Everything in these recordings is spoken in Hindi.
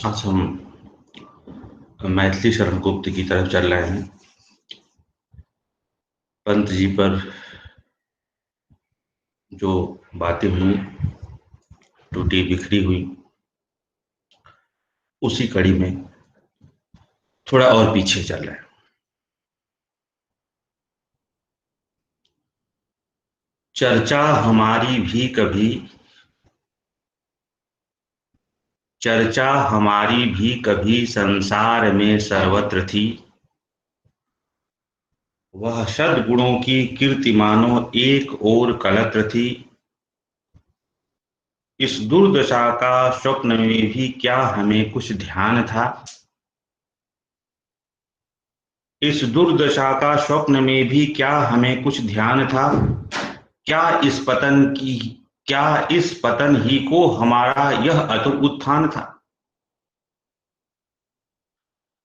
आज हम मैथिली शरण गुप्त की तरफ चल रहे हैं। पंत जी पर जो बातें हुई, टूटी बिखरी हुई, उसी कड़ी में थोड़ा और पीछे चल रहे हैं। चर्चा हमारी भी कभी चर्चा हमारी भी कभी संसार में सर्वत्र थी। वह सद्गुणों की कीर्ति मानो एक और कलत्र थी। इस दुर्दशा का स्वप्न में भी क्या हमें कुछ ध्यान था। इस दुर्दशा का स्वप्न में भी क्या हमें कुछ ध्यान था। क्या इस पतन की क्या इस पतन ही को हमारा यह अतुल उत्थान था।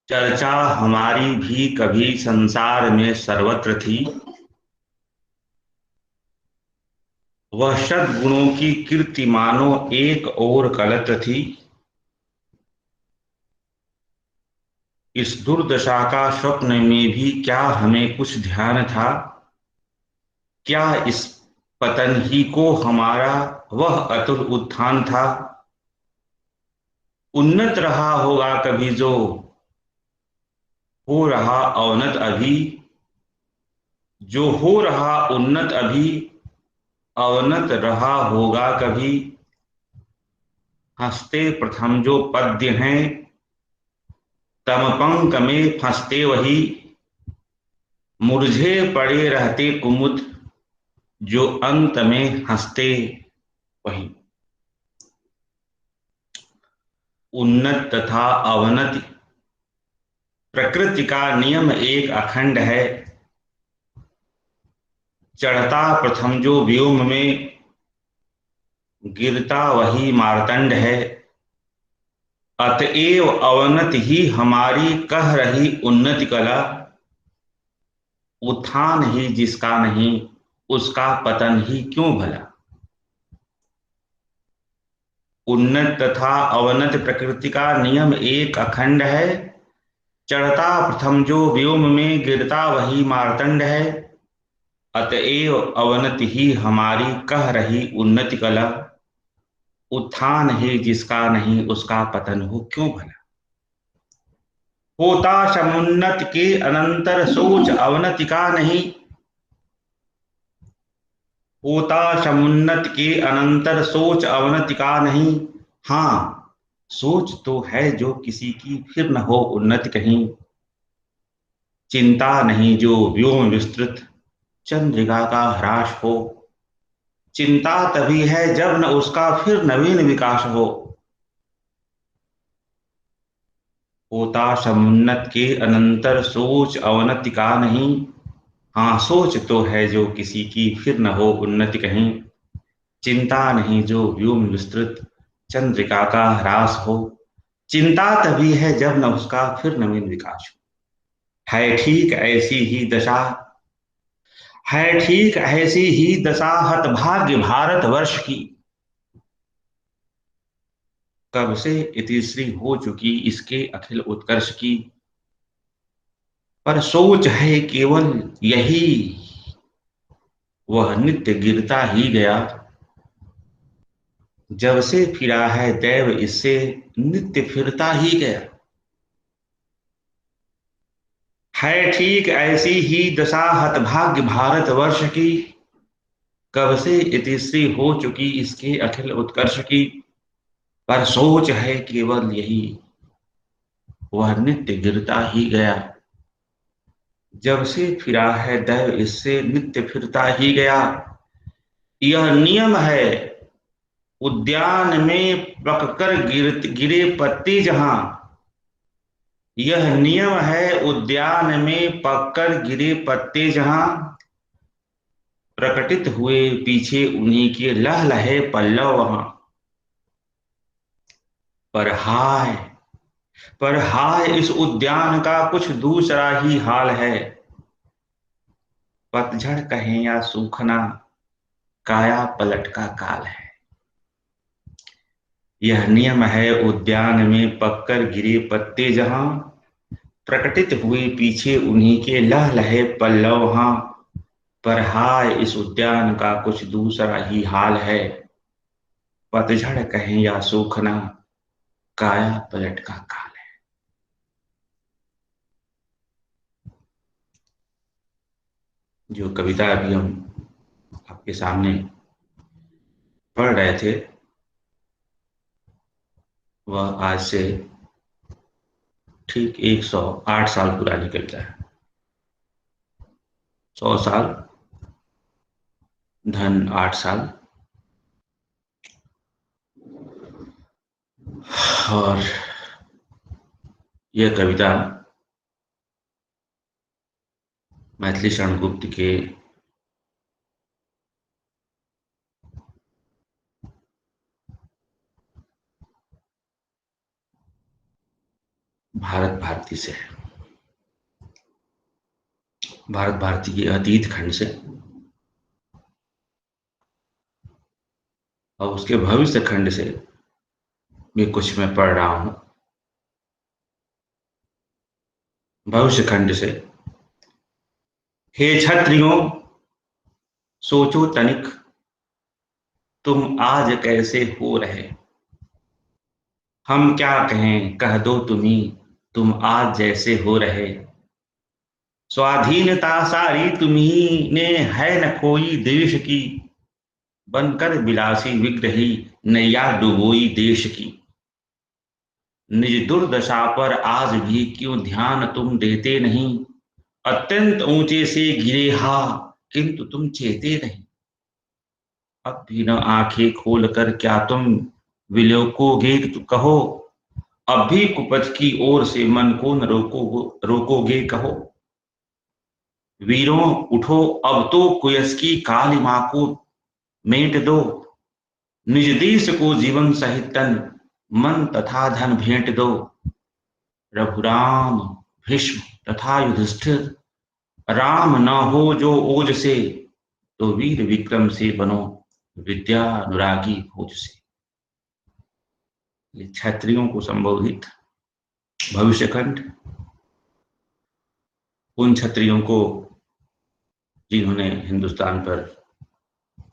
चर्चा हमारी भी कभी संसार में सर्वत्र थी। वह सद्गुणों की कीर्ति मानो एक और कलत्र थी। इस दुर्दशा का स्वप्न में भी क्या हमें कुछ ध्यान था। क्या इस पतन ही को हमारा वह अतुल उत्थान था। उन्नत रहा होगा कभी जो हो रहा अवनत अभी। जो हो रहा उन्नत अभी अवनत रहा होगा कभी। हंसते प्रथम जो पद्य हैं तम पंक में फंसते वही। मुरझे पड़े रहते कुमुद जो अंत में हंसते वही। उन्नत तथा अवनति प्रकृति का नियम एक अखंड है। चढ़ता प्रथम जो व्योम में गिरता वही मार्तंड है। अतएव अवनति ही हमारी कह रही उन्नति कला। उत्थान ही जिसका नहीं उसका पतन ही क्यों भला। उन्नत तथा अवनत प्रकृति का नियम एक अखंड है। चढ़ता प्रथम जो व्योम में गिरता वही मार्तंड है। अतएव अवनति ही हमारी कह रही उन्नति कला। उत्थान ही जिसका नहीं उसका पतन हो क्यों भला। होता समुन्नत के अनंतर सोच अवनति का नहीं। होता समुन्नत के अनंतर सोच अवनति का नहीं। हाँ, सोच तो है जो किसी की फिर न हो उन्नति कहीं। चिंता नहीं जो व्योम विस्तृत चंद्रिका का ह्रास हो। चिंता तभी है जब न उसका फिर नवीन विकास हो। होता समुन्नत के अनंतर सोच अवनति का नहीं। हाँ, सोच तो है जो किसी की फिर न हो उन्नति कहीं। चिंता नहीं जो व्योम विस्तृत चंद्रिका का ह्रास हो। चिंता तभी है जब न उसका फिर नवीन विकास हो। है ठीक ऐसी ही दशा हतभाग्य भारत वर्ष की। कब से इतिश्री हो चुकी इसके अखिल उत्कर्ष की। पर सोच है केवल यही वह नित्य गिरता ही गया। जब से फिरा है दैव इससे नित्य फिरता ही गया। है ठीक ऐसी ही दशा हतभाग्य भारत वर्ष की। कब से इतिश्री हो चुकी इसके अखिल उत्कर्ष की। पर सोच है केवल यही वह नित्य गिरता ही गया। जब से फिरा है दैव इससे नित्य फिरता ही गया। यह नियम है उद्यान में पककर गिरे पत्ते जहां। यह नियम है उद्यान में पककर गिरे पत्ते जहां। प्रकटित हुए पीछे उन्हीं के लहलहे पल्लव वहां। पर हाय पर हाय इस उद्यान का कुछ दूसरा ही हाल है। पतझड़ कहें या सूखना काया पलट का काल है। यह नियम है उद्यान में पककर गिरे पत्ते जहां, प्रकटित हुए पीछे उन्हीं के लहलहे पल्लव वहां। पर हाय इस उद्यान का कुछ दूसरा ही हाल है, पतझड़ कहें या सूखना, काया पलट का काल है। जो कविता अभी हम आपके सामने पढ़ रहे थे, वह आज से ठीक 108 साल पुरानी कविता है। 100 साल धन 8 साल। और यह कविता मैथिली शरण गुप्त के भारत भारती से है। भारत भारती के अतीत खंड से और उसके भविष्य खंड से भी कुछ मैं पढ़ रहा हूं। भविष्य खंड से, हे क्षत्रियों सोचो तनिक, तुम आज कैसे हो रहे। हम क्या कहें कह दो तुम्ही, तुम आज जैसे हो रहे। स्वाधीनता सारी तुम्ही ने है न कोई देश की, बनकर विलासी विग्रही नैया डुबोई देश की। निज दुर्दशा पर आज भी क्यों ध्यान तुम देते नहीं, अत्यंत ऊंचे से गिरे हा किंतु तुम चेते नहीं। अब भी न आंखें खोलकर क्या तुम विलोकोगे तो कहो, अब भी कुपथ की ओर से मन को न रोकोगे कहो। वीरों उठो अब तो कुयस की कालिमा को मेट दो, निज देश को जीवन सहित तन मन तथा धन भेंट दो। रघुराम भीष्म तथा युधिष्ठिर, राम न हो जो ओज से, तो वीर विक्रम से बनो विद्या अनुरागी भोज से। ये क्षत्रियों को संबोधित भविष्य खंड, उन क्षत्रियों को जिन्होंने हिंदुस्तान पर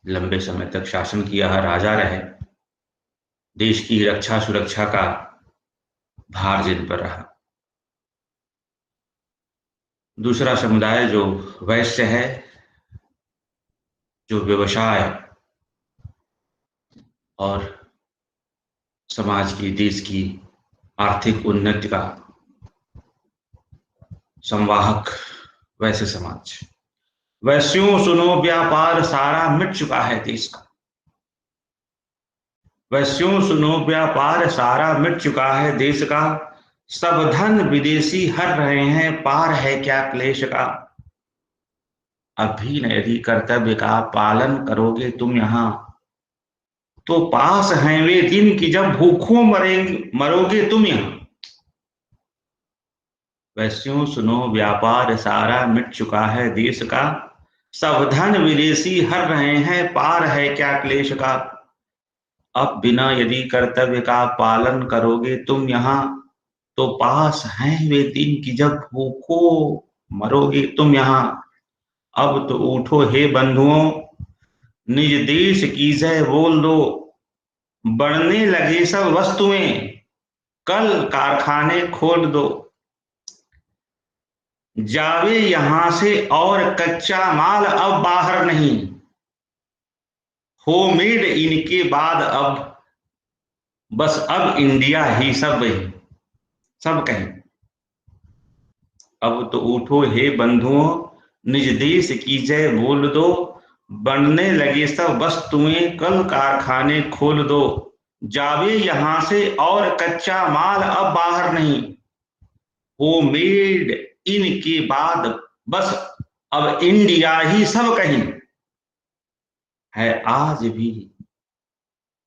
लंबे समय तक शासन किया, राजा रहे, देश की रक्षा सुरक्षा का भार जिन पर रहा। दूसरा समुदाय जो वैश्य है, जो व्यवसाय और समाज की, देश की आर्थिक उन्नति का संवाहक वैश्य समाज। वैश्यों सुनो व्यापार सारा मिट चुका है देश का। वैश्यों सुनो व्यापार सारा मिट चुका है देश का, सब धन विदेशी हर रहे हैं पार है क्या क्लेश का। अब भी न यदि कर्तव्य का पालन करोगे तुम यहाँ, तो पास हैं वे दिन कि जब भूखों मरोगे तुम यहाँ। वैश्यों सुनो व्यापार सारा मिट चुका है देश का, सब धन विदेशी हर रहे हैं पार है क्या क्लेश का। अब बिना यदि कर्तव्य का पालन करोगे तुम यहाँ, तो पास हैं वे दिन कि जब भूखो मरोगे तुम यहाँ। अब तो उठो हे बंधुओं, निज देश की जय बोल दो, बढ़ने लगे सब वस्तुएं, कल कारखाने खोल दो। जावे यहां से और कच्चा माल अब बाहर नहीं, होममेड इनके बाद अब बस अब इंडिया ही सब सब कहें। अब तो उठो हे बंधुओं, निज देश की जय बोल दो, बनने लगे सब वस्तुएं कल कारखाने खोल दो। जावे यहां से और कच्चा माल अब बाहर नहीं, होममेड इनके बाद बस अब इंडिया ही सब कहीं। है आज भी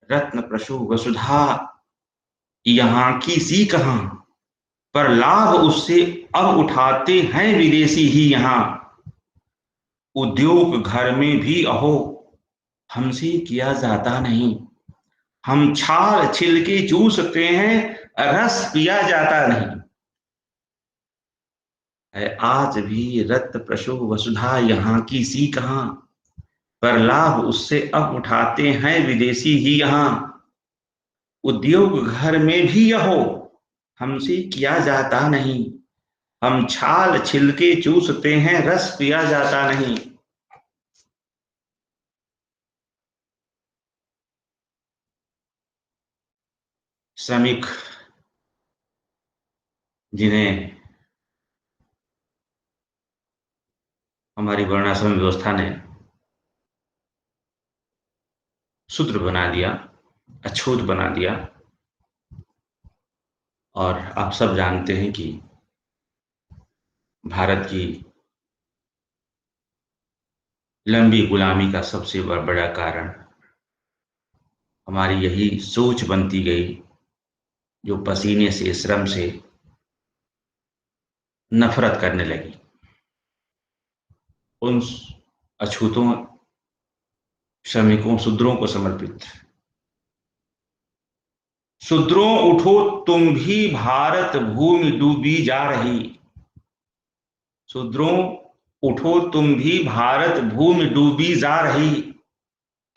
रत्न प्रसु वसुधा यहाँ की सी कहां, पर लाभ उससे अब उठाते हैं विदेशी ही यहाँ। उद्योग घर में भी अहो हमसे किया जाता नहीं, हम छाल छिलके चूसते हैं, रस पिया जाता नहीं। है आज भी रक्त प्रसव वसुधा यहाँ की सी कहाँ, पर लाभ उससे अब उठाते हैं विदेशी ही यहाँ। उद्योग घर में भी यहो हमसे किया जाता नहीं, हम छाल छिलके चूसते हैं, रस पिया जाता नहीं। श्रमिक जिन्हें हमारी वर्णाश्रम व्यवस्था ने शूद्र बना दिया, अछूत बना दिया, और आप सब जानते हैं कि भारत की लंबी गुलामी का सबसे बड़ा कारण हमारी यही सोच बनती गई, जो पसीने से, श्रम से नफरत करने लगी। उन अछूतों, श्रमिकों, शूद्रों को समर्पित। शूद्रों उठो तुम भी, भारत भूमि डूबी जा रही। शूद्रों उठो तुम भी, भारत भूमि डूबी जा रही।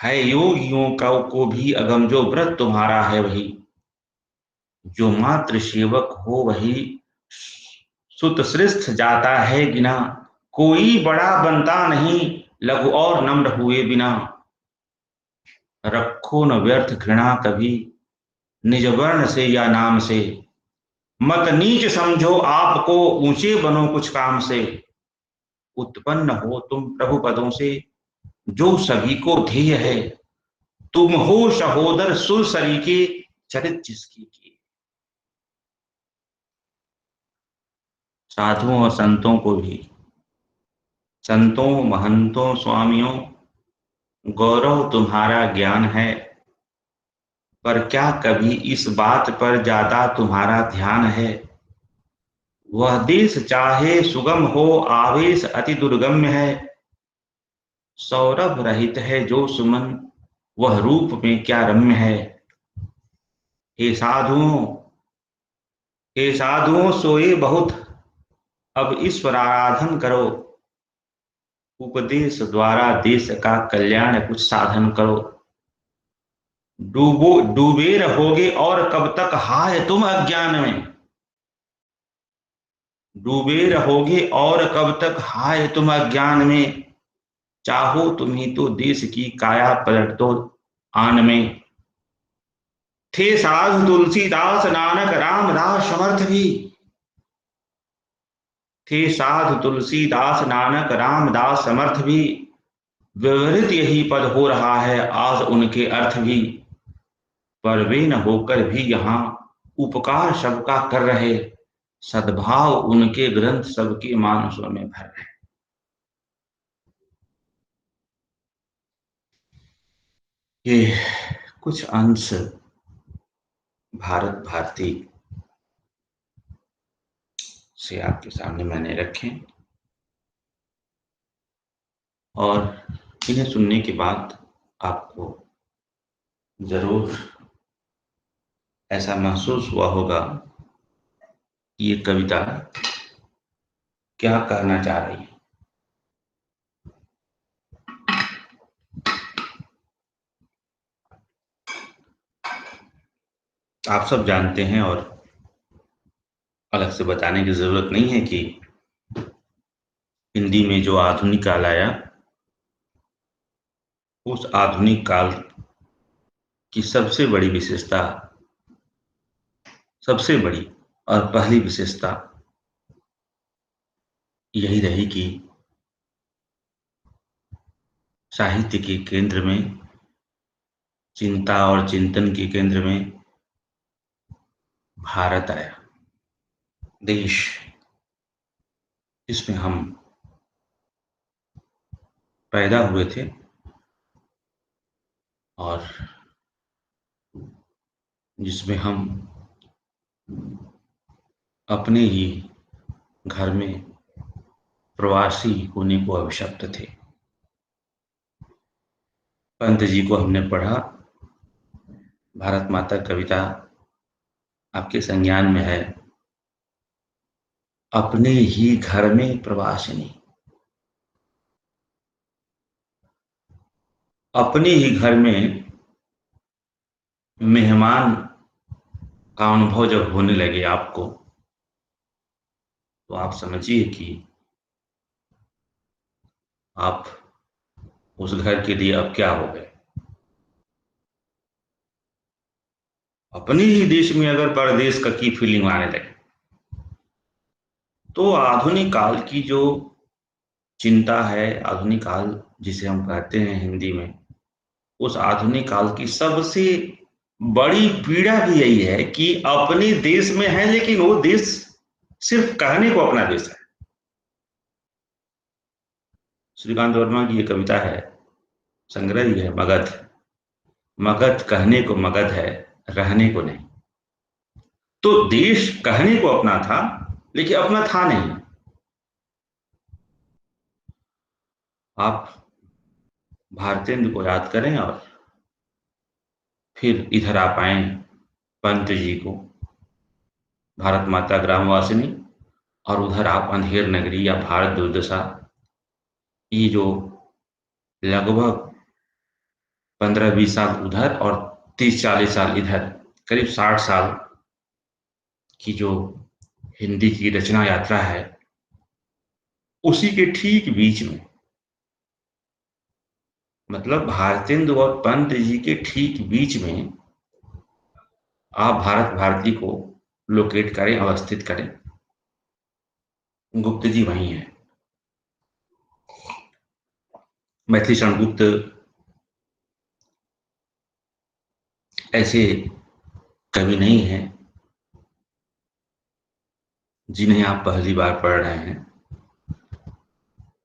है योगियों का को भी अगम, जो व्रत तुम्हारा है वही। जो मात्र सेवक हो वही सुत श्रेष्ठ जाता है गिना। कोई बड़ा बनता नहीं, लघु और नम्र हुए बिना। रखो न व्यर्थ घृणा कभी, निज वर्ण से या नाम से। मत नीच समझो आपको, ऊंचे बनो कुछ काम से। उत्पन्न हो तुम प्रभु पदों से, जो सभी को ध्येय है। तुम हो सहोदर सुर सरीके, चरित जिसकी की। साधुओं और संतों को भी, संतों, महंतों, स्वामियों, गौरव तुम्हारा ज्ञान है, पर क्या कभी इस बात पर ज्यादा तुम्हारा ध्यान है। वह देश चाहे सुगम हो, आवेश अति दुर्गम्य है। सौरभ रहित है जो सुमन, वह रूप में क्या रम्य है। हे साधुओं, हे साधुओं सोए बहुत, अब ईश्वर आराधन करो। उपदेश द्वारा देश का कल्याण कुछ साधन करो। डूबे रहोगे और कब तक हाय तुम अज्ञान में। डूबे रहोगे और कब तक हाय तुम अज्ञान में। चाहो तुम ही तो देश की काया पलट दो आन में। थे साधु तुलसीदास, नानक रामदास समर्थ भी। थे साधु तुलसीदास, नानक रामदास समर्थ भी। व्यवहृत यही पद हो रहा है आज उनके अर्थ भी। पर वे न होकर भी यहाँ उपकार सबका कर रहे। सद्भाव उनके ग्रंथ सबके मानसों में भर रहे। ये कुछ अंश भारत भारती से आपके सामने मैंने रखे, और इन्हें सुनने के बाद आपको जरूर ऐसा महसूस हुआ होगा कि ये कविता क्या कहना चाह रही है। आप सब जानते हैं, और अलग से बताने की जरूरत नहीं है कि हिंदी में जो आधुनिक काल आया, उस आधुनिक काल की सबसे बड़ी विशेषता, सबसे बड़ी और पहली विशेषता यही रही कि साहित्य के केंद्र में, चिंता और चिंतन के केंद्र में भारत आया। देश जिसमें हम पैदा हुए थे, और जिसमें हम अपने ही घर में प्रवासी होने को अभिशप्त थे। पंत जी को हमने पढ़ा, भारत माता कविता आपके संज्ञान में है। अपने ही घर में प्रवासिनी, अपने ही घर में मेहमान का अनुभव जब होने लगे आपको, तो आप समझिए कि आप उस घर के लिए अब क्या हो गए। अपने ही देश में अगर परदेश का की फीलिंग आने लगे, तो आधुनिक काल की जो चिंता है, आधुनिक काल जिसे हम कहते हैं हिंदी में, उस आधुनिक काल की सबसे बड़ी पीड़ा भी यही है कि अपने देश में है, लेकिन वो देश सिर्फ कहने को अपना देश है। श्रीकांत वर्मा की ये कविता है, संग्रह ही है मगध। मगध कहने को मगध है, रहने को नहीं। तो देश कहने को अपना था, लेकिन अपना था नहीं। आप भारतेंदु को याद करें और फिर इधर आप आए पंत जी को, भारत माता ग्रामवासिनी, और उधर आप अंधेर नगरी या भारत दुर्दशा, ये जो लगभग 15-20 साल उधर और 30-40 साल इधर, करीब 60 साल की जो हिंदी की रचना यात्रा है, उसी के ठीक बीच में, मतलब भारतेंदु और पंत जी के ठीक बीच में आप भारत भारती को लोकेट करें, अवस्थित करें। गुप्त जी वही हैं। मैथिली शरण गुप्त ऐसे कवि नहीं हैं जिन्हें आप पहली बार पढ़ रहे हैं।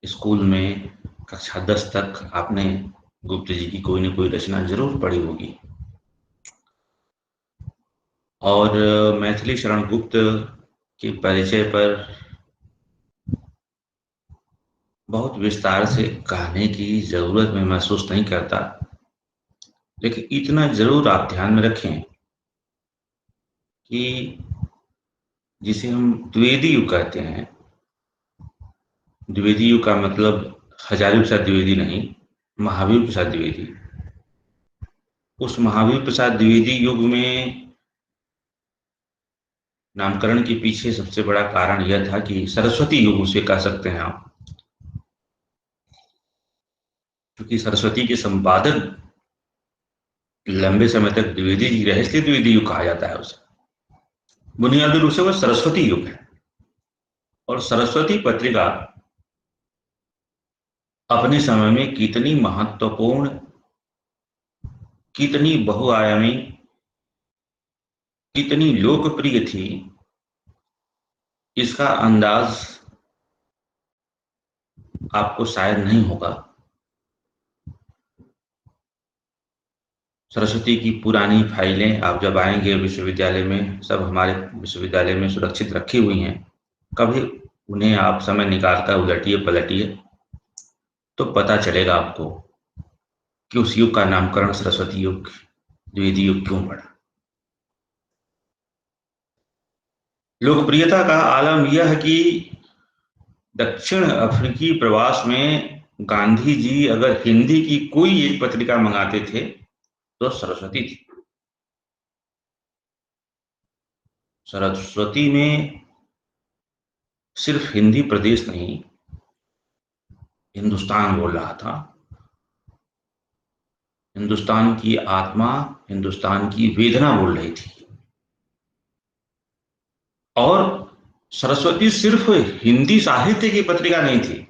स्कूल में कक्षा 10 तक आपने गुप्त जी की कोई न कोई रचना जरूर पढ़ी होगी। और मैथिली शरण गुप्त के परिचय पर बहुत विस्तार से कहने की जरूरत मैं महसूस नहीं करता, लेकिन इतना जरूर आप ध्यान में रखें कि जिसे हम द्विवेदी युग कहते हैं, द्विवेदी युग का मतलब हजारी प्रसाद द्विवेदी नहीं, महावीर प्रसाद द्विवेदी। उस महावीर प्रसाद द्विवेदी युग में नामकरण के पीछे सबसे बड़ा कारण यह था कि सरस्वती युग उसे कह सकते हैं आप, क्योंकि सरस्वती के संपादक लंबे समय तक द्विवेदी जी रहे, इसलिए द्विवेदी युग कहा जाता है उसे। बुनियादी रूप से वो सरस्वती युग है। और सरस्वती पत्रिका अपने समय में कितनी महत्वपूर्ण, कितनी बहुआयामी, कितनी लोकप्रिय थी, इसका अंदाज आपको शायद नहीं होगा। सरस्वती की पुरानी फाइलें आप जब आएंगे विश्वविद्यालय में, सब हमारे विश्वविद्यालय में सुरक्षित रखी हुई हैं। कभी उन्हें आप समय निकालकर उलटिए पलटिए तो पता चलेगा आपको कि उस युग का नामकरण सरस्वती युग, द्विवेदी युग क्यों पड़ा। लोकप्रियता का आलम यह है कि दक्षिण अफ्रीकी प्रवास में गांधी जी अगर हिंदी की कोई एक पत्रिका मंगाते थे तो सरस्वती थी। सरस्वती में सिर्फ हिंदी प्रदेश नहीं, हिंदुस्तान बोल रहा था। हिंदुस्तान की आत्मा, हिंदुस्तान की वेदना बोल रही थी। और सरस्वती सिर्फ हिंदी साहित्य की पत्रिका नहीं थी,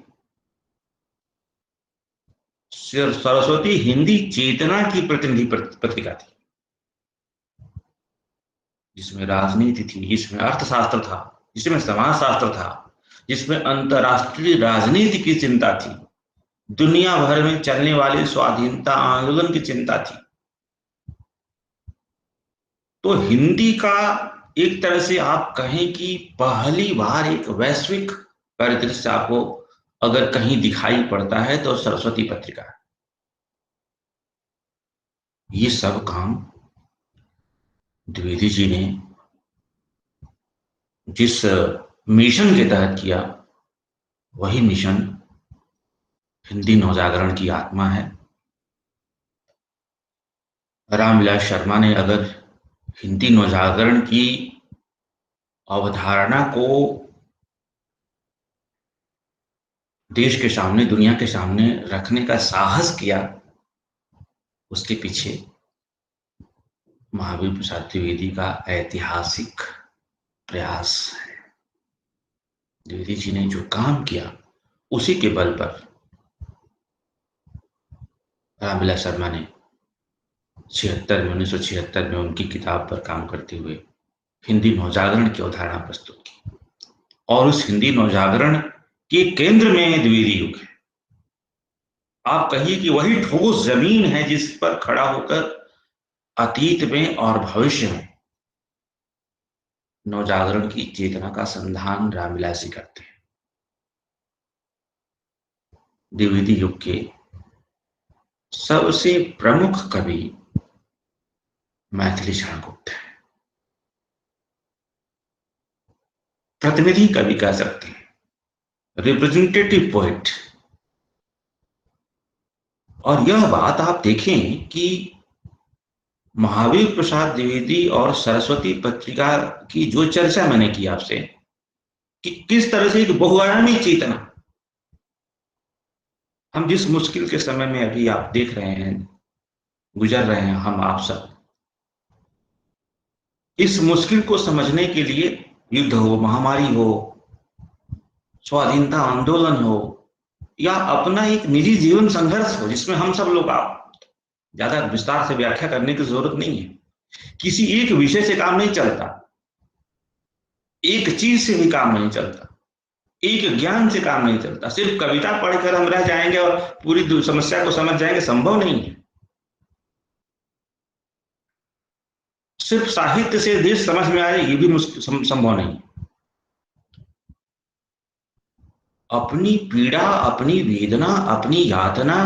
सरस्वती हिंदी चेतना की प्रतिनिधि पत्रिका थी, जिसमें राजनीति थी, जिसमें अर्थशास्त्र था, जिसमें समाजशास्त्र था, जिसमें अंतरराष्ट्रीय राजनीति की चिंता थी, दुनिया भर में चलने वाले स्वाधीनता आंदोलन की चिंता थी। तो हिंदी का एक तरह से आप कहें कि पहली बार एक वैश्विक परिदृश्य आपको अगर कहीं दिखाई पड़ता है तो सरस्वती पत्रिका। ये सब काम द्विवेदी जी ने जिस मिशन के तहत किया, वही मिशन हिंदी नवजागरण की आत्मा है। रामविलास शर्मा ने अगर हिंदी नवजागरण की अवधारणा को देश के सामने, दुनिया के सामने रखने का साहस किया, उसके पीछे महावीर प्रसाद द्विवेदी का ऐतिहासिक प्रयास है। द्विवेदी जी ने जो काम किया, उसी के बल पर रामविलास शर्मा ने 1976 में उनकी किताब पर काम करते हुए हिंदी नवजागरण की अवधारणा प्रस्तुत की। और उस हिंदी नवजागरण के केंद्र में द्विवेदी युग है। आप कहिए कि वही ठोस जमीन है जिस पर खड़ा होकर अतीत में और भविष्य में नवजागरण की चेतना का संधान रामविलास जी करते हैं। द्विवेदी युग के सबसे प्रमुख कवि मैथिली शरण गुप्त है। प्रतिनिधि कवि कह सकते हैं, रिप्रेजेंटेटिव पोएट। और यह बात आप देखें कि महावीर प्रसाद द्विवेदी और सरस्वती पत्रिका की जो चर्चा मैंने की आपसे, कि किस तरह से एक बहुआयामी चेतना, हम जिस मुश्किल के समय में अभी आप देख रहे हैं, गुजर रहे हैं, हम आप सब, इस मुश्किल को समझने के लिए युद्ध हो, महामारी हो, स्वाधीनता आंदोलन हो, या अपना एक निजी जीवन संघर्ष हो, जिसमें हम सब लोग, आप ज्यादा विस्तार से व्याख्या करने की जरूरत नहीं है। किसी एक विषय से काम नहीं चलता, एक चीज से भी काम नहीं चलता, एक ज्ञान से काम नहीं चलता। सिर्फ कविता पढ़कर हम रह जाएंगे और पूरी समस्या को समझ जाएंगे, संभव नहीं है। सिर्फ साहित्य से देश समझ में आए, ये भी संभव नहीं। अपनी पीड़ा, अपनी वेदना, अपनी यातना,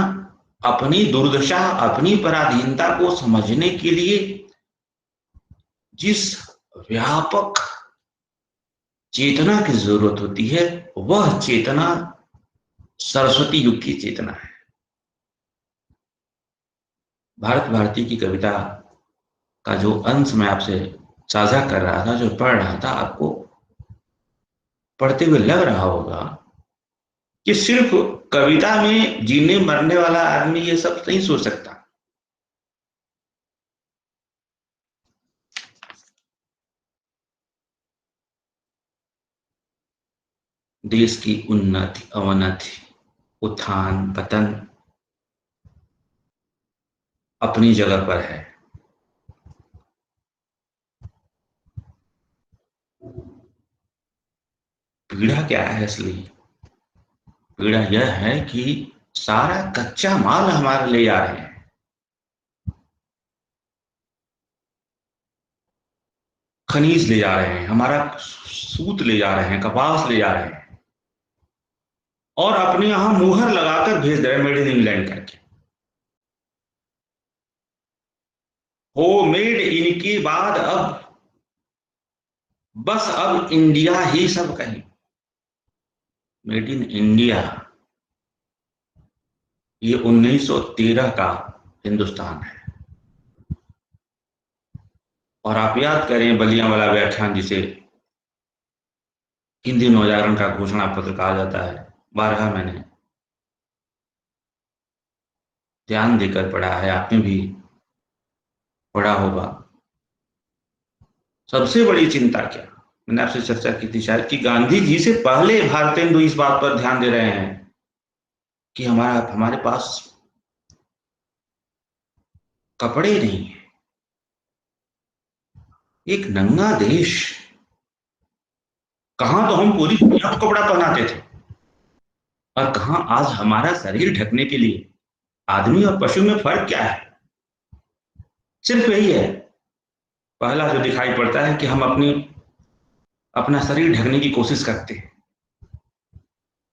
अपनी दुर्दशा, अपनी पराधीनता को समझने के लिए जिस व्यापक चेतना की जरूरत होती है, वह चेतना सरस्वती युग की चेतना है। भारत भारती की कविता का जो अंश मैं आपसे साझा कर रहा था, जो पढ़ रहा था, आपको पढ़ते हुए लग रहा होगा कि सिर्फ कविता में जीने मरने वाला आदमी ये सब नहीं सोच सकता। देश की उन्नति, अवनति, उत्थान, पतन अपनी जगह पर है। पीड़ा क्या है असली? पीड़ा यह है कि सारा कच्चा माल हमारे ले जा रहे हैं, खनिज ले जा रहे हैं, हमारा सूत ले जा रहे हैं, कपास ले जा रहे हैं, और अपने यहां मुहर लगाकर भेज रहे हैं, मेड इन इंग्लैंड करके। हो मेड इन के बाद अब बस अब इंडिया ही सब कहें। मेड इन इंडिया, ये 1913 का हिंदुस्तान है। और आप याद करें बलियां वाला व्याख्यान, जिसे हिंदी नवजागरण का घोषणा पत्र कहा जाता है, बारहा मैंने ध्यान देकर पढ़ा है, आपने भी पढ़ा होगा। सबसे बड़ी चिंता क्या, मैंने आपसे चर्चा की थी शायद, कि गांधी जी से पहले भारतीय हिंदू इस बात पर ध्यान दे रहे हैं कि हमारे पास कपड़े नहीं है। एक नंगा देश, कहां तो हम पूरी दुनिया को कपड़ा पहनाते थे, और कहां आज हमारा शरीर ढकने के लिए आदमी और पशु में फर्क क्या है? सिर्फ यही है, पहला जो दिखाई पड़ता है कि हम अपना शरीर ढकने की कोशिश करते हैं,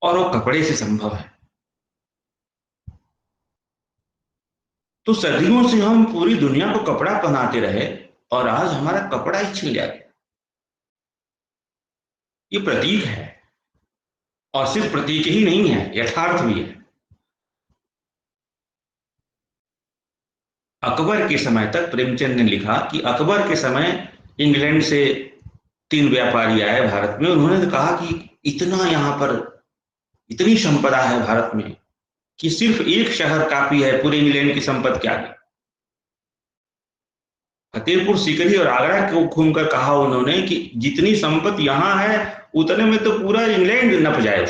और वो कपड़े से संभव है। तो सदियों से हम पूरी दुनिया को कपड़ा पहनाते रहे, और आज हमारा कपड़ा ही छिल जाए। ये प्रतीक है, और सिर्फ प्रतीक ही नहीं है, यथार्थ भी है। अकबर के समय तक प्रेमचंद ने लिखा कि अकबर के समय इंग्लैंड से 3 व्यापारी आए भारत में। उन्होंने कहा कि इतना यहाँ पर, इतनी संपदा है भारत में कि सिर्फ एक शहर काफी है पूरे इंग्लैंड की संपत्ति के आगे। फतेहपुर सीकरी और आगरा को घूमकर कहा उन्होंने कि जितनी संपत्ति यहाँ है उतने में तो पूरा इंग्लैंड नप जाए।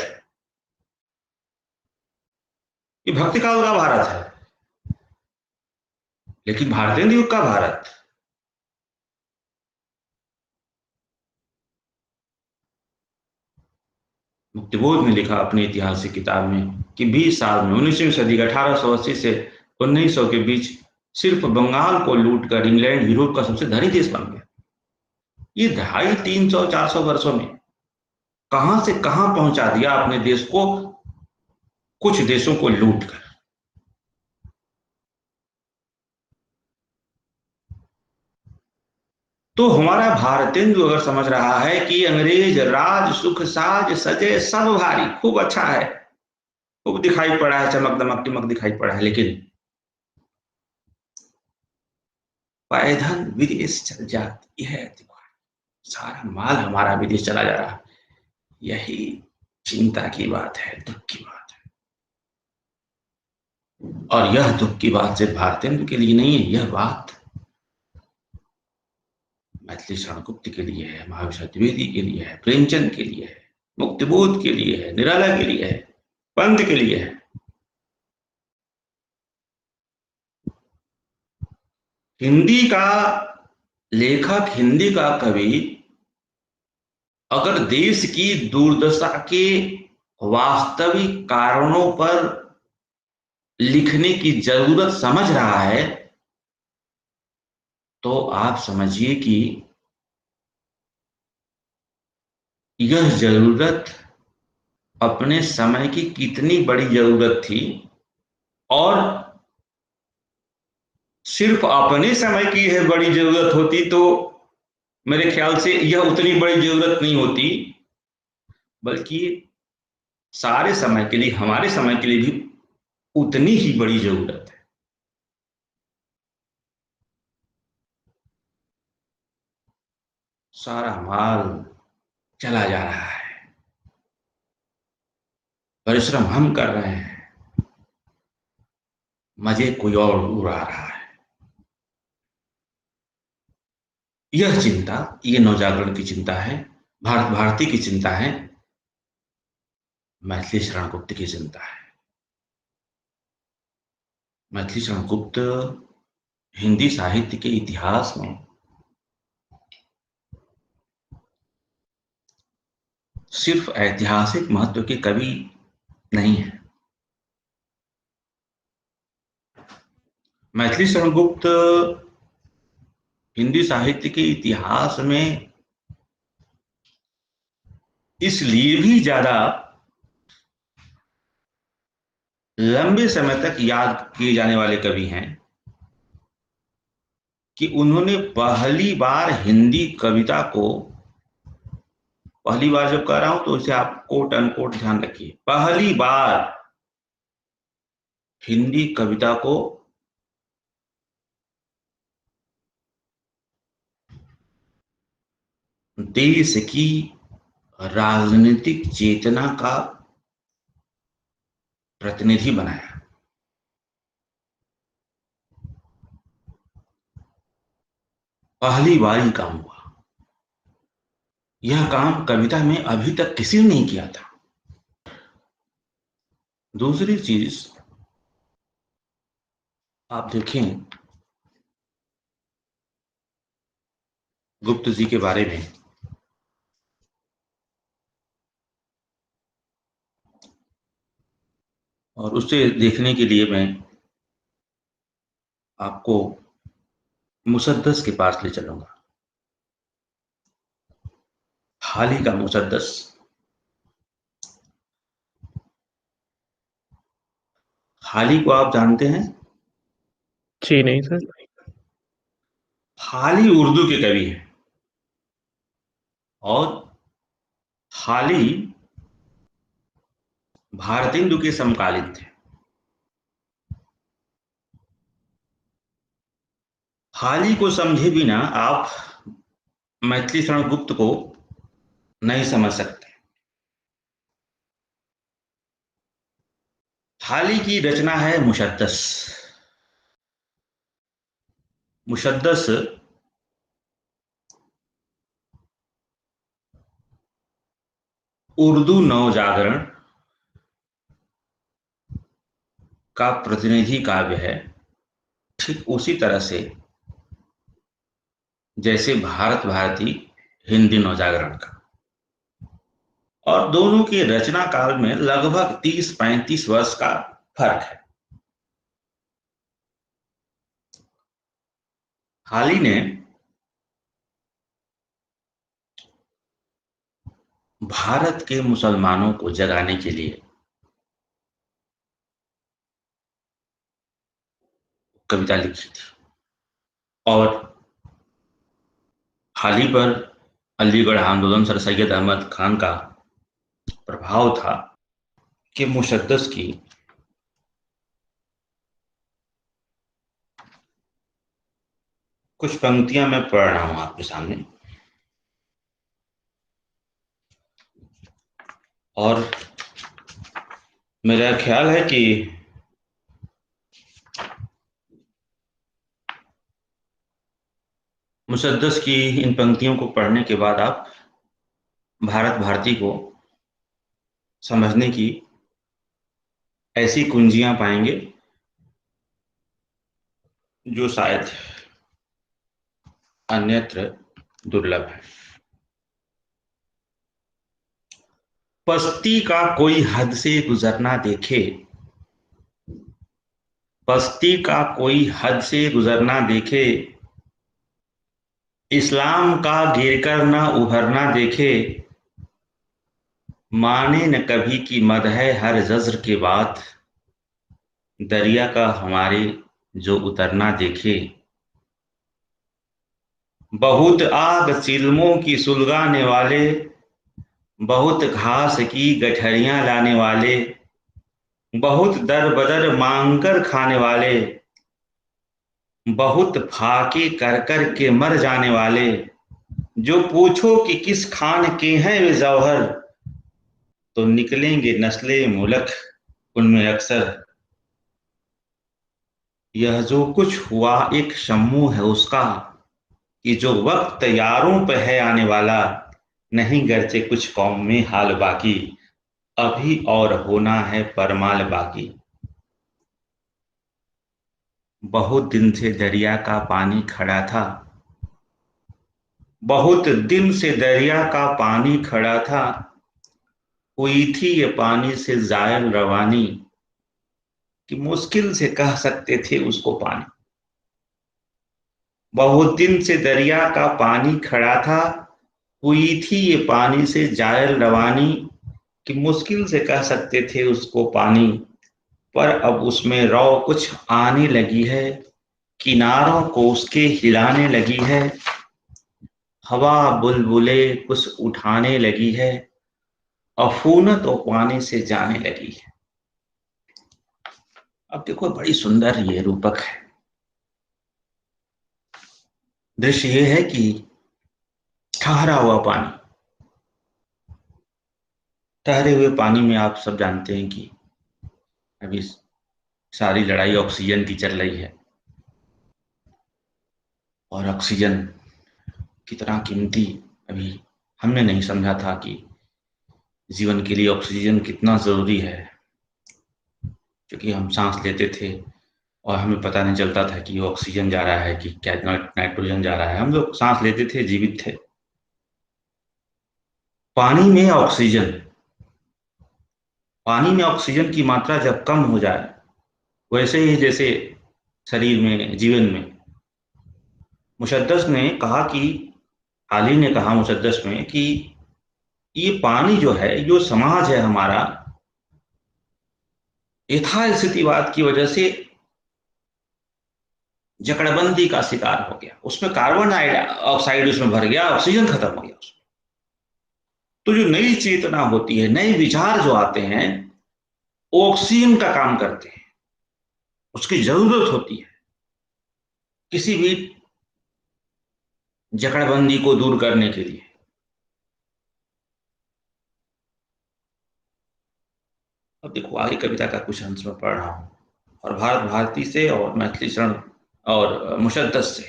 ये भक्ति काल का भारत है, लेकिन भारतेंद्र युग का भारत। मुक्तिबोध ने लिखा अपनी ऐतिहासिक किताब में कि 20 साल में 19वीं सदी का 1880 से 1900 के बीच सिर्फ बंगाल को लूटकर इंग्लैंड यूरोप का सबसे धनी देश बन गया। ये 250, 300, 400 वर्षों में कहां से कहां पहुंचा दिया अपने देश को, कुछ देशों को लूट कर। तो हमारा भारतेंदु अगर समझ रहा है कि अंग्रेज राज सुख साज सजे सब भारी, खूब अच्छा है, खूब दिखाई पड़ा है, चमक दमक टिमक दिखाई पड़ा है, लेकिन पैधन विदेश चल जात यह सारा माल हमारा विदेश चला जा रहा है। यही चिंता की बात है, दुख की बात है। और यह दुख की बात सिर्फ भारतेंदु के लिए नहीं है, यह बात मैथिली शरण गुप्त के लिए है, महाविष्णु द्विवेदी के लिए है, प्रेमचंद के लिए है, मुक्तिबोध के लिए है, निराला के लिए है, पंत के लिए है। हिंदी का लेखक, हिंदी का कवि अगर देश की दुर्दशा के वास्तविक कारणों पर लिखने की जरूरत समझ रहा है, तो आप समझिए कि यह जरूरत अपने समय की कितनी बड़ी जरूरत थी। और सिर्फ अपने समय की यह बड़ी जरूरत होती तो मेरे ख्याल से यह उतनी बड़ी जरूरत नहीं होती, बल्कि सारे समय के लिए, हमारे समय के लिए भी उतनी ही बड़ी जरूरत है। सारा माल चला जा रहा है, परिश्रम हम कर रहे हैं, मजे कोई और उड़ा रहा है। यह चिंता, ये नवजागरण की चिंता है, भारत भारती की चिंता है, मैथिली शरण गुप्त की चिंता है। मैथिली शरण गुप्त हिंदी साहित्य के इतिहास में सिर्फ ऐतिहासिक महत्व के कवि नहीं है। मैथिली शरण गुप्त हिंदी साहित्य के इतिहास में इसलिए भी ज्यादा लंबे समय तक याद किए जाने वाले कवि हैं कि उन्होंने पहली बार हिंदी कविता को, पहली बार जब कह रहा हूं तो इसे आप कोट अनकोट ध्यान रखिए, पहली बार हिंदी कविता को देश की राजनीतिक चेतना का प्रतिनिधि बनाया। पहली बार ही काम हुआ। यह काम कविता में अभी तक किसी ने नहीं किया था। दूसरी चीज आप देखें गुप्त जी के बारे में, और उसे देखने के लिए मैं आपको मुसद्दस के पास ले चलूंगा। हाल ही का मुसद्दस, हाल ही को आप जानते हैं? जी नहीं सर। हाली उर्दू के कवि हैं और हाली भारतेंदु के समकालीन थे। हाली को समझे बिना आप मैथिली शरण गुप्त को नहीं समझ सकते। हाली की रचना है मुशद्दस। मुशद्दस उर्दू नवजागरण का प्रतिनिधि काव्य है, ठीक उसी तरह से जैसे भारत भारती हिंदी नवजागरण का। और दोनों के रचना काल में लगभग 30-35 वर्ष का फर्क है। हाली ने भारत के मुसलमानों को जगाने के लिए कविता लिखी थी और हाली पर अलीगढ़ आंदोलन सर सैयद अहमद खान का प्रभाव था कि मुशद्दस की कुछ पंक्तियां मैं पढ़ रहा हूं आपके सामने। और मेरा ख्याल है कि मुसद्दस की इन पंक्तियों को पढ़ने के बाद आप भारत भारती को समझने की ऐसी कुंजियां पाएंगे जो शायद अन्यत्र दुर्लभ है। पस्ती का कोई हद से गुजरना देखे, पस्ती का कोई हद से गुजरना देखे, इस्लाम का गिरकर न उभरना देखे, माने न कभी की मद है हर जज्र के बाद, दरिया का हमारे जो उतरना देखे, बहुत आग चिलमों की सुलगाने वाले, बहुत घास की गठरियां लाने वाले, बहुत दर बदर मांग कर खाने वाले, बहुत फाके कर कर के मर जाने वाले, जो पूछो कि किस खान के हैं वे जौहर, तो निकलेंगे नस्ले मुलक उनमें अक्सर। यह जो कुछ हुआ एक शम्मू है उसका, कि जो वक्त यारों पे है आने वाला, नहीं गरचे कुछ कौम में हाल बाकी, अभी और होना है परमाल बाकी। बहुत दिन से दरिया का पानी खड़ा था, बहुत दिन से दरिया का पानी खड़ा था, हुई थी ये पानी से जायल रवानी, कि मुश्किल से कह सकते थे उसको पानी। बहुत दिन से दरिया का पानी खड़ा था, हुई थी ये पानी से जायल रवानी, कि मुश्किल से कह सकते थे उसको पानी, पर अब उसमें रौ कुछ आने लगी है, किनारों को उसके हिलाने लगी है, हवा बुलबुले कुछ उठाने लगी है, अफूनत और पानी से जाने लगी है। अब देखो बड़ी सुंदर ये रूपक है। दृश्य ये है कि ठहरा हुआ पानी, ठहरे हुए पानी में आप सब जानते हैं कि अभी सारी लड़ाई ऑक्सीजन की चल रही है और ऑक्सीजन कितना कीमती अभी हमने नहीं समझा था कि जीवन के लिए ऑक्सीजन कितना जरूरी है। क्योंकि हम सांस लेते थे और हमें पता नहीं चलता था कि ऑक्सीजन जा रहा है कि क्या नाइट्रोजन जा रहा है, हम लोग सांस लेते थे, जीवित थे। पानी में ऑक्सीजन, पानी में ऑक्सीजन की मात्रा जब कम हो जाए, वैसे ही जैसे शरीर में जीवन में, मुशद्दस ने कहा कि हाली ने कहा मुसद्दस में कि ये पानी जो है, जो समाज है हमारा, यथास्थितिवाद की वजह से जकड़बंदी का शिकार हो गया, उसमें कार्बन ऑक्साइड उसमें भर गया, ऑक्सीजन खत्म हो गया उसमें। तो जो नई चेतना होती है, नए विचार जो आते हैं, वो ऑक्सीजन का काम करते हैं। उसकी जरूरत होती है किसी भी जकड़बंदी को दूर करने के लिए। अब देखो आगे कविता का कुछ अंश में पढ़ रहा हूं, और भारत भारती से और मैथिली शरण और मुशद्दस से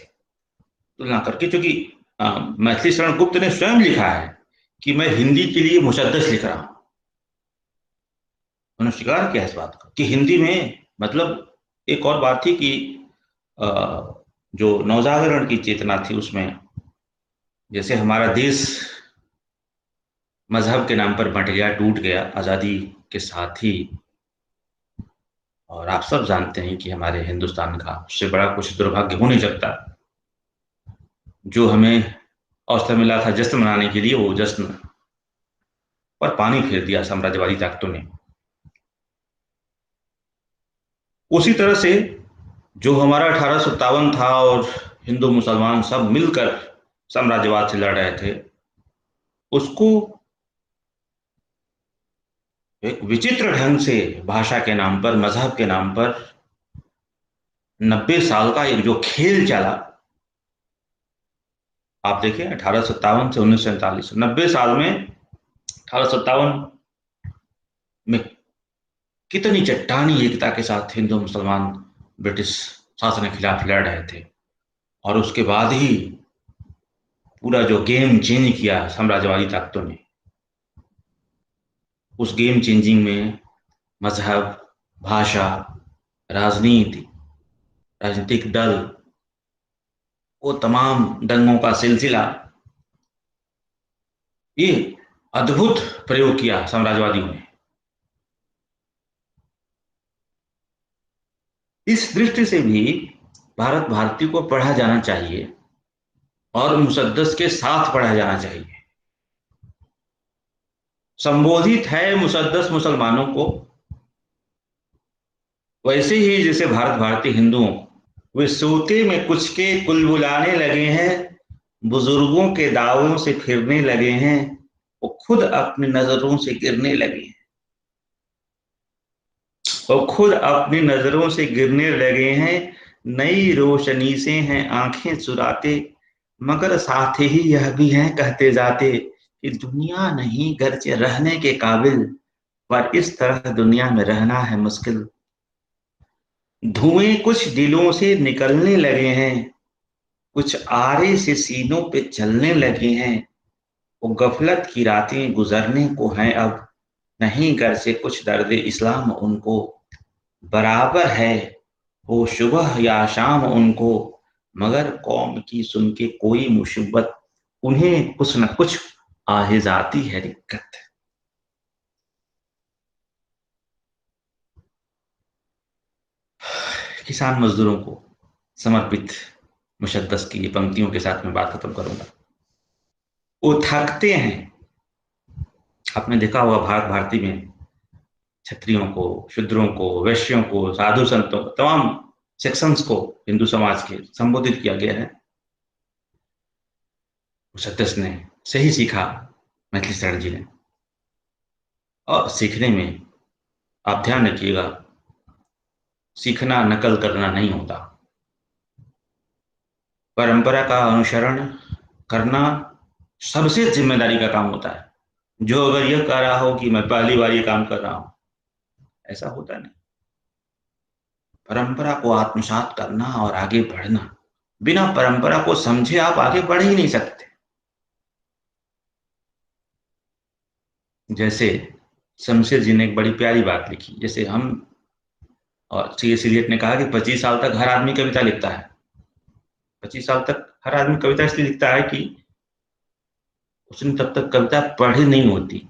तुलना करके, क्योंकि मैथिली शरण गुप्त ने स्वयं लिखा है कि मैं हिंदी के लिए मुशद्दस लिख रहा हूं। उन्होंने स्वीकार किया इस बात को कि हिंदी में, मतलब एक और बात थी कि अ, जो नवजागरण की चेतना थी उसमें, जैसे हमारा देश मजहब के नाम पर बंट गया, टूट गया आजादी के साथ ही। और आप सब जानते हैं कि हमारे हिंदुस्तान का उससे बड़ा कुछ दुर्भाग्य हो नहीं सकता। जो हमें अवसर मिला था जश्न मनाने के लिए, वो जश्न पर पानी फेर दिया साम्राज्यवादी ताकतों ने। उसी तरह से जो हमारा 1857 था, और हिंदू मुसलमान सब मिलकर साम्राज्यवाद से लड़ रहे थे, उसको एक विचित्र ढंग से भाषा के नाम पर, मजहब के नाम पर 90 साल का एक जो खेल चला। आप देखिए 1857 से 1947, 90 साल में 1857 में कितनी चट्टानी एकता के साथ हिंदू मुसलमान ब्रिटिश शासन के खिलाफ लड़ रहे थे। और उसके बाद ही पूरा जो गेम चेंज किया साम्राज्यवादी ताकतों ने, उस गेम चेंजिंग में मजहब, भाषा, राजनीति, राजनीतिक दल, वो तमाम दंगों का सिलसिला, ये अद्भुत प्रयोग किया साम्राज्यवादियों ने। इस दृष्टि से भी भारत भारती को पढ़ा जाना चाहिए, और मुसद्दस के साथ पढ़ा जाना चाहिए। संबोधित है मुसद्दस मुसलमानों को, वैसे ही जैसे भारत भारती हिंदुओं को। वे सोते में कुछ के कुल बुलाने लगे हैं, बुजुर्गों के दावों से फिरने लगे हैं, वो खुद अपनी नजरों से गिरने लगे हैं। वो खुद अपनी नजरों से गिरने लगे हैं। नई रोशनी से हैं आंखें चुराते, मगर साथ ही यह भी है कहते जाते कि दुनिया नहीं गरचे रहने के काबिल, पर इस तरह दुनिया में रहना है मुश्किल। धुएं कुछ दिलों से निकलने लगे हैं, कुछ आरे से सीनों पे चलने लगे हैं। वो गफलत की रातें गुजरने को हैं अब, नहीं घर से कुछ दर्द इस्लाम उनको। बराबर है वो सुबह या शाम उनको, मगर कौम की सुन के कोई मुसीबत, उन्हें कुछ न कुछ आ ही जाती है दिक्कत। किसान मजदूरों को समर्पित मुशद्दस की ये पंक्तियों के साथ मैं बात खत्म करूंगा। वो थकते हैं। आपने देखा होगा भारत भारती में क्षत्रियों को, शूद्रों को, वैश्यों को, साधु संतों को, तमाम सेक्शंस को हिंदू समाज के संबोधित किया गया है। मुसद्दस ने सही सीखा, मैथिली शरण जी ने। और सीखने में आप ध्यान रखिएगा, सीखना नकल करना नहीं होता। परंपरा का अनुसरण करना सबसे जिम्मेदारी का काम होता है। जो अगर यह कह रहा हो कि मैं पहली बार ये काम कर रहा हूं, ऐसा होता नहीं। परंपरा को आत्मसात करना और आगे बढ़ना, बिना परंपरा को समझे आप आगे बढ़ ही नहीं सकते। जैसे शमशेर जी ने एक बड़ी प्यारी बात लिखी, जैसे हम, और सी एस इलियट ने कहा कि 25 साल तक हर आदमी कविता लिखता है। 25 साल तक हर आदमी कविता इसलिए लिखता है कि उसने तब तक कविता पढ़ी नहीं होती,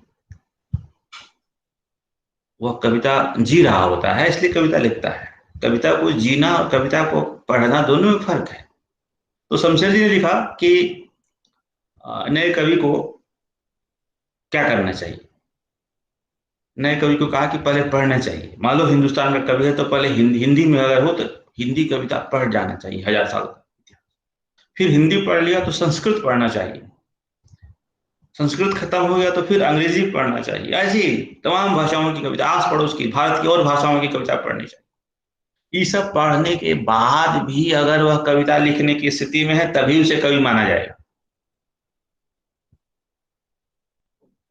वह कविता जी रहा होता है इसलिए कविता लिखता है। कविता को जीना और कविता को पढ़ना दोनों में फर्क है। तो शमशेर जी ने लिखा कि नए कवि को क्या करना चाहिए। नए कवि को कहा कि पहले पढ़ना चाहिए। मान लो हिंदुस्तान का कवि है तो पहले हिंदी में अगर हो तो हिंदी कविता पढ़ जाना चाहिए, 1000 साल का इतिहास। फिर हिंदी पढ़ लिया तो संस्कृत पढ़ना चाहिए, संस्कृत खत्म हो गया तो फिर अंग्रेजी पढ़ना चाहिए। ऐसी तमाम भाषाओं की कविता, आस पड़ोस की भारत की और भाषाओं की कविता पढ़नी चाहिए। ये सब पढ़ने के बाद भी अगर वह कविता लिखने की स्थिति में है तभी उसे कवि माना जाएगा।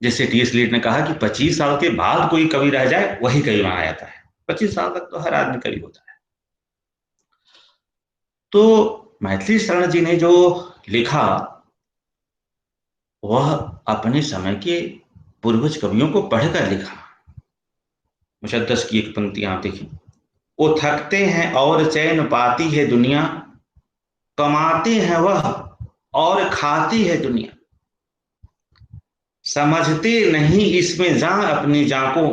जैसे टी.एस. एलियट ने कहा कि 25 साल के बाद कोई कवि रह जाए वही कवि माना जाता है। 25 साल तक तो हर आदमी कवि होता है। तो मैथिली शरण जी ने जो लिखा वह अपने समय के पूर्वज कवियों को पढ़कर लिखा। मुशद्दस की एक पंक्ति आप देखिए, वो थकते हैं और चैन पाती है दुनिया, कमाते हैं वह और खाती है दुनिया, समझते नहीं इसमें जान अपनी जान को,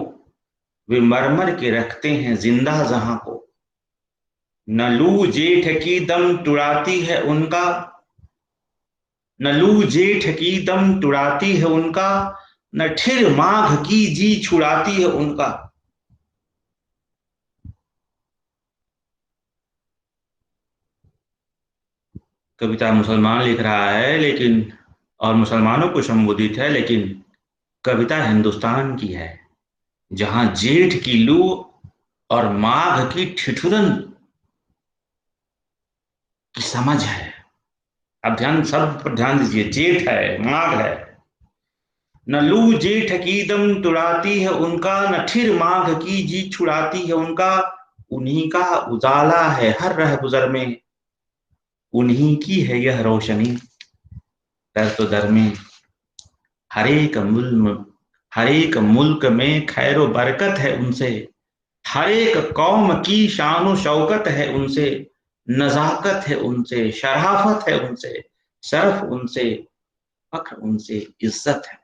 वे मरमर के रखते हैं जिंदा जहां को। न लू जेठ की दम तुड़ाती है उनका, न लू जेठ की दम तुड़ाती है उनका, न ठिर माघ की जी छुड़ाती है उनका। कविता मुसलमान लिख रहा है लेकिन, और मुसलमानों को संबोधित है, लेकिन कविता हिंदुस्तान की है जहां जेठ की लू और माघ की ठिठुरन की समझ है। अब ध्यान, शब्द पर ध्यान दीजिए, जेठ है, माघ है। न लू जेठ की दम तुड़ाती है उनका, न ठिर माघ की जी छुड़ाती है उनका। उन्हीं का उजाला है हर रह गुजर में, उन्हीं की है यह रोशनी दर तो दर में। हर एक मुल्क में खैरो बरकत है उनसे, हर एक कौम की शानो शौकत है उनसे। नजाकत है उनसे, शराफत है उनसे, शर्फ उनसे, फख्र उनसे, इज्जत है